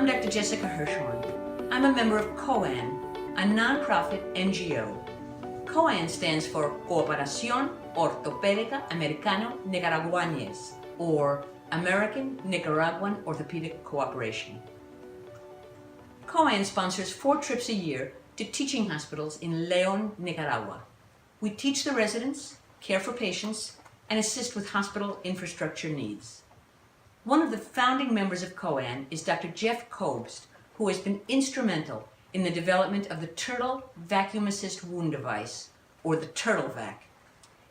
I'm Dr. Jessica Hirschhorn. I'm a member of COAN, a nonprofit NGO. COAN stands for Cooperación Ortopédica Americano-Nicaraguañez, or American Nicaraguan Orthopedic Cooperation. COAN sponsors 4 trips a year to teaching hospitals in León, Nicaragua. We teach the residents, care for patients, and assist with hospital infrastructure needs. One of the founding members of COAN is Dr. Jeff Kobst, who has been instrumental in the development of the TurtleVac Wound Device, or the TurtleVac.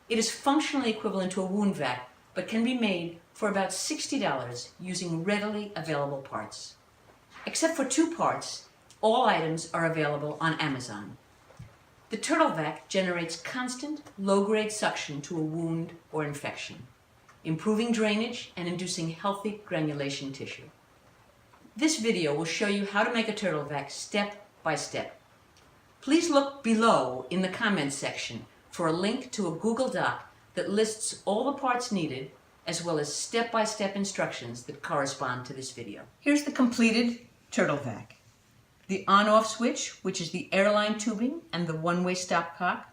It is functionally equivalent to a wound vac, but can be made for about $60 using readily available parts. Except for 2 parts, all items are available on Amazon. The TurtleVac generates constant, low-grade suction to a wound or infection, improving drainage and inducing healthy granulation tissue. This video will show you how to make a TurtleVac step by step. Please look below in the comments section for a link to a Google Doc that lists all the parts needed, as well as step-by-step instructions that correspond to this video. Here's the completed TurtleVac. The on-off switch, which is the airline tubing and the one-way stopcock,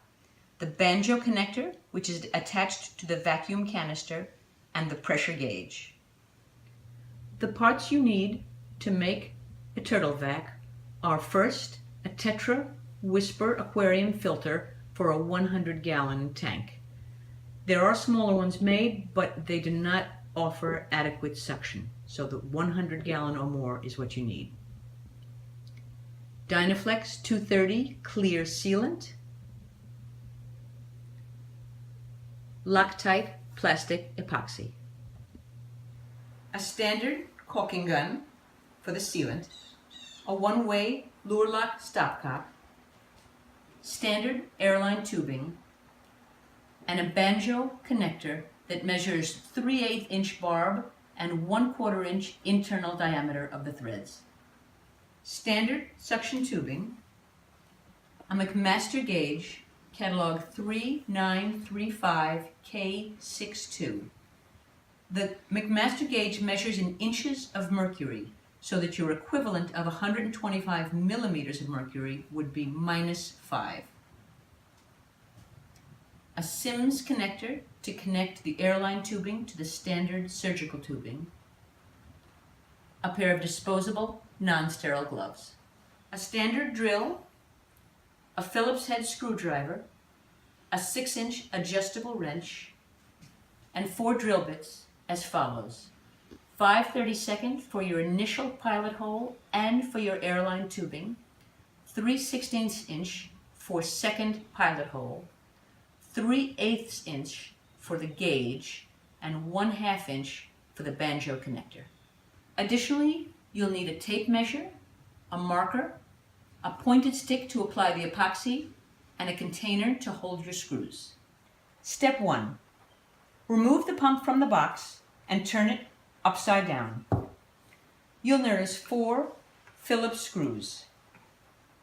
the banjo connector, which is attached to the vacuum canister, and the pressure gauge. The parts you need to make a TurtleVac are first a Tetra Whisper aquarium filter for a 100-gallon tank. There are smaller ones made, but they do not offer adequate suction, so the 100-gallon or more is what you need. Dynaflex 230 clear sealant, Loctite plastic epoxy, a standard caulking gun for the sealant, a one-way lure lock stopcock, standard airline tubing, and a banjo connector that measures 3/8 inch barb and 1/4 inch internal diameter of the threads. Standard suction tubing, a McMaster gauge, catalog 3935K62. The McMaster gauge measures in inches of mercury, so that your equivalent of 125 millimeters of mercury would be -5. A Sims connector to connect the airline tubing to the standard surgical tubing, a pair of disposable, non-sterile gloves, a standard drill, a Phillips head screwdriver, a 6-inch adjustable wrench, and 4 drill bits as follows: 5/32 for your initial pilot hole and for your airline tubing, 3/16 inch for second pilot hole, 3/8 inch for the gauge, and 1/2 inch for the banjo connector. Additionally, you'll need a tape measure, a marker, a pointed stick to apply the epoxy, and a container to hold your screws. Step 1. Remove the pump from the box and turn it upside down. You'll notice 4 Phillips screws.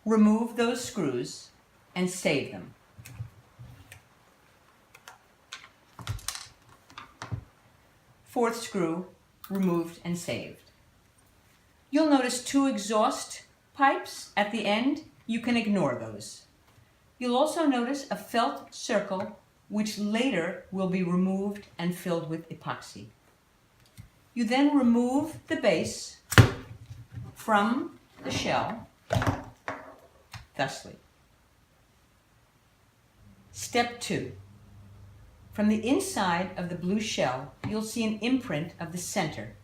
Remove those screws and save them. Fourth screw removed and saved. You'll notice 2 exhaust pipes at the end. You can ignore those. You'll also notice a felt circle, which later will be removed and filled with epoxy. You then remove the base from the shell, thusly. Step 2. From the inside of the blue shell, you'll see an imprint of the center,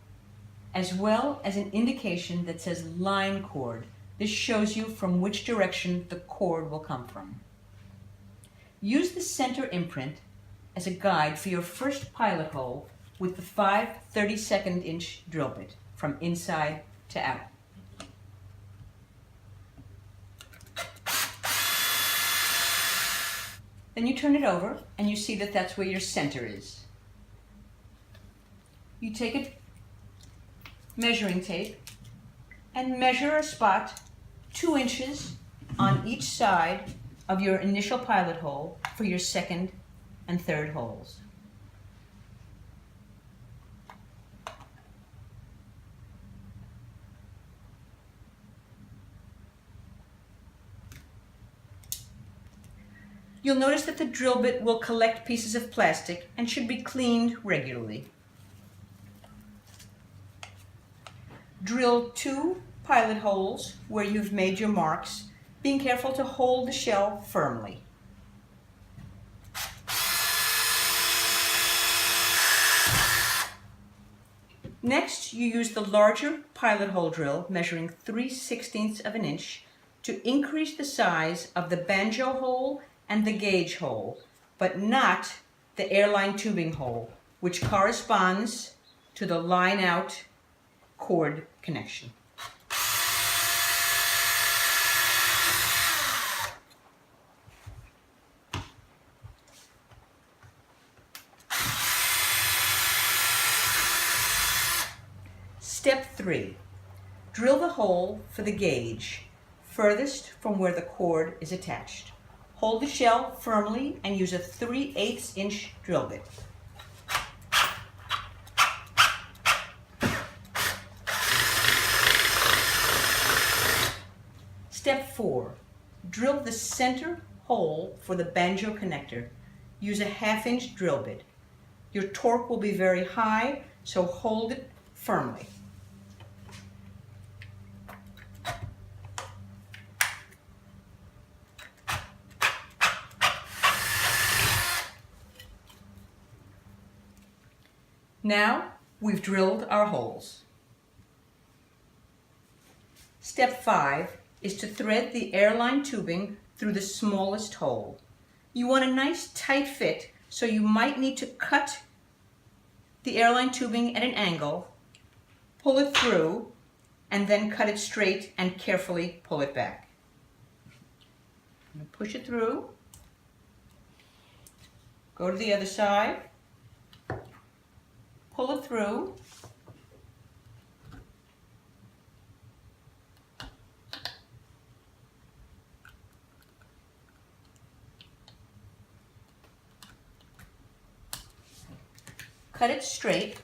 as well as an indication that says line cord. This shows you from which direction the cord will come from. Use the center imprint as a guide for your first pilot hole with the 5/32 inch drill bit from inside to out. Then you turn it over and you see that that's where your center is. You take a measuring tape and measure a spot 2 inches on each side of your initial pilot hole for your second and third holes. You'll notice that the drill bit will collect pieces of plastic and should be cleaned regularly. Drill 2 pilot holes where you've made your marks, being careful to hold the shell firmly. Next, you use the larger pilot hole drill measuring 3/16 of an inch to increase the size of the banjo hole and the gauge hole, but not the airline tubing hole, which corresponds to the line out cord connection. Step 3. Drill the hole for the gauge, furthest from where the cord is attached. Hold the shell firmly and use a 3/8 inch drill bit. Step 4. Drill the center hole for the banjo connector. Use a 1/2 inch drill bit. Your torque will be very high, so hold it firmly. Now we've drilled our holes. Step 5 is to thread the airline tubing through the smallest hole. You want a nice tight fit, so you might need to cut the airline tubing at an angle, pull it through, and then cut it straight and carefully pull it back. I'm going to push it through, go to the other side, pull it through, cut it straight,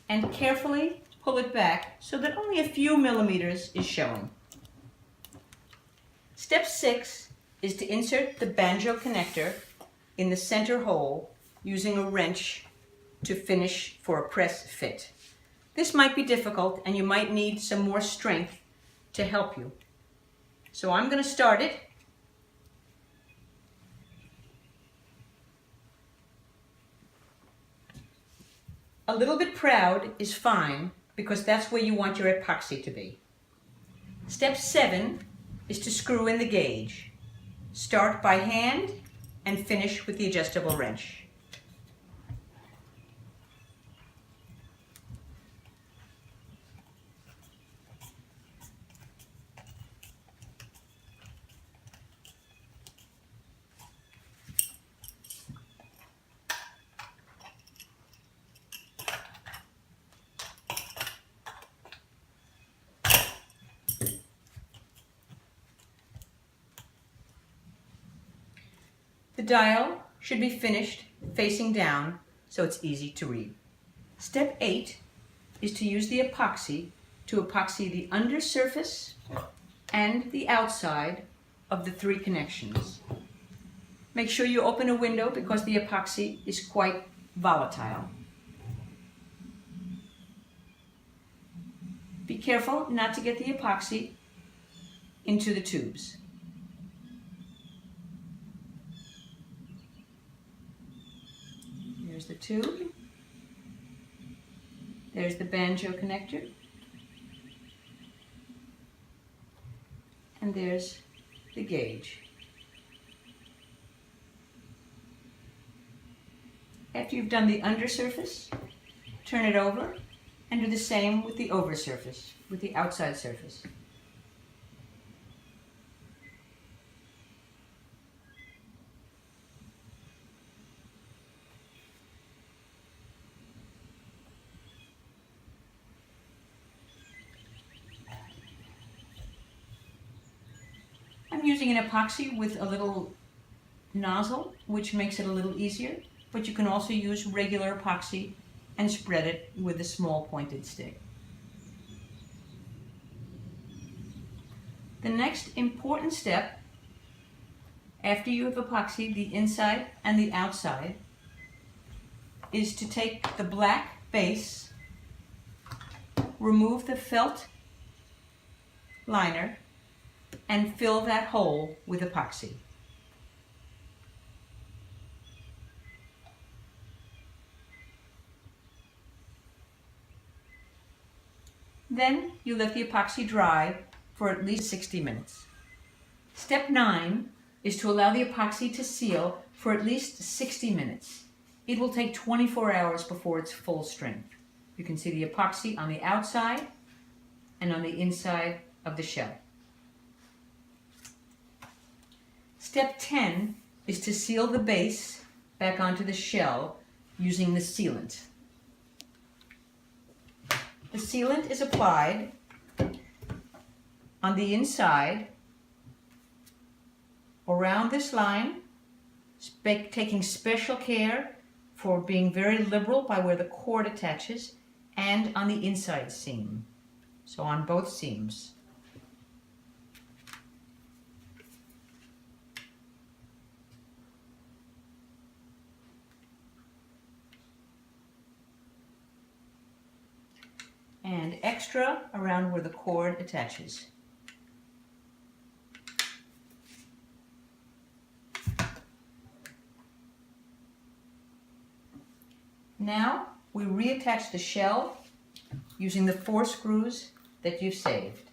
and carefully pull it back so that only a few millimeters is showing. Step 6 is to insert the banjo connector in the center hole using a wrench to finish for a press fit. This might be difficult and you might need some more strength to help you. So I'm going to start it. A little bit proud is fine because that's where you want your epoxy to be. Step 7 is to screw in the gauge. Start by hand and finish with the adjustable wrench. The dial should be finished facing down so it's easy to read. Step 8 is to use the epoxy to epoxy the undersurface and the outside of the 3 connections. Make sure you open a window because the epoxy is quite volatile. Be careful not to get the epoxy into the tubes. There's the tube. There's the banjo connector. And there's the gauge. After you've done the undersurface, turn it over and do the same with the oversurface, with the outside surface. I'm using an epoxy with a little nozzle, which makes it a little easier, but you can also use regular epoxy and spread it with a small pointed stick. The next important step, after you have epoxied the inside and the outside, is to take the black base, remove the felt liner, and fill that hole with epoxy. Then you let the epoxy dry for at least 60 minutes. Step 9 is to allow the epoxy to seal for at least 60 minutes. It will take 24 hours before it's full strength. You can see the epoxy on the outside and on the inside of the shell. Step 10 is to seal the base back onto the shell using the sealant. The sealant is applied on the inside around this line, taking special care for being very liberal by where the cord attaches, and on the inside seam, so on both seams. And extra around where the cord attaches. Now we reattach the shell using the 4 screws that you've saved.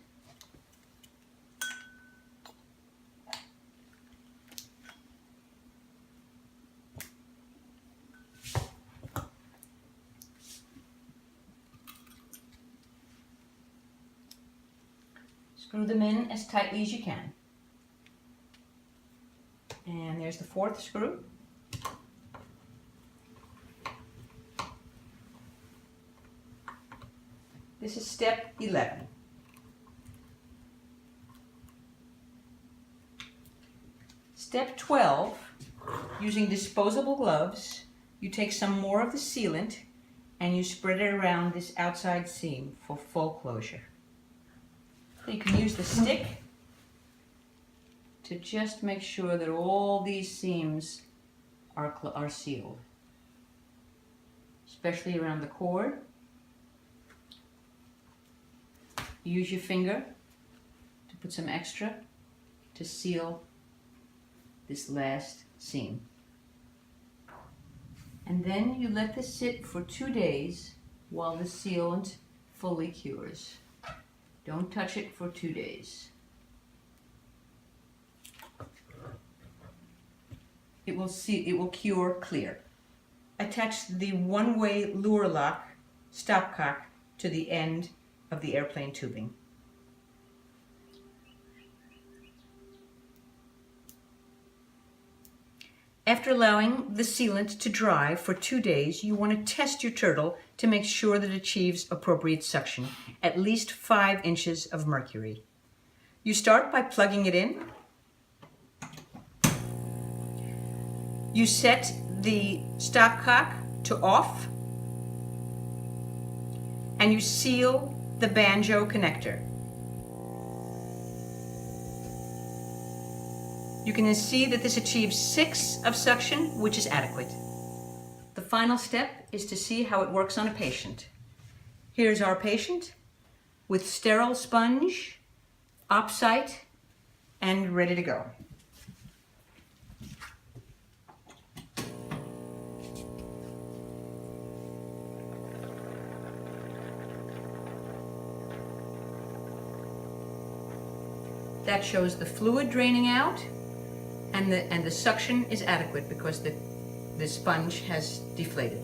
Screw them in as tightly as you can. And there's the 4th screw. This is step 11. Step 12, using disposable gloves, you take some more of the sealant and you spread it around this outside seam for full closure. So you can use the stick to just make sure that all these seams are sealed, especially around the cord. Use your finger to put some extra to seal this last seam. And then you let this sit for 2 days while the sealant fully cures. Don't touch it for 2 days. It will cure clear. Attach the one-way lure lock stopcock to the end of the airplane tubing. After allowing the sealant to dry for 2 days, you want to test your turtle to make sure that it achieves appropriate suction, at least 5 inches of mercury. You start by plugging it in. You set the stopcock to off, and you seal the banjo connector. You can see that this achieves 6 of suction, which is adequate. The final step is to see how it works on a patient. Here's our patient with sterile sponge, opsite, and ready to go. That shows the fluid draining out, and the suction is adequate because the sponge has deflated.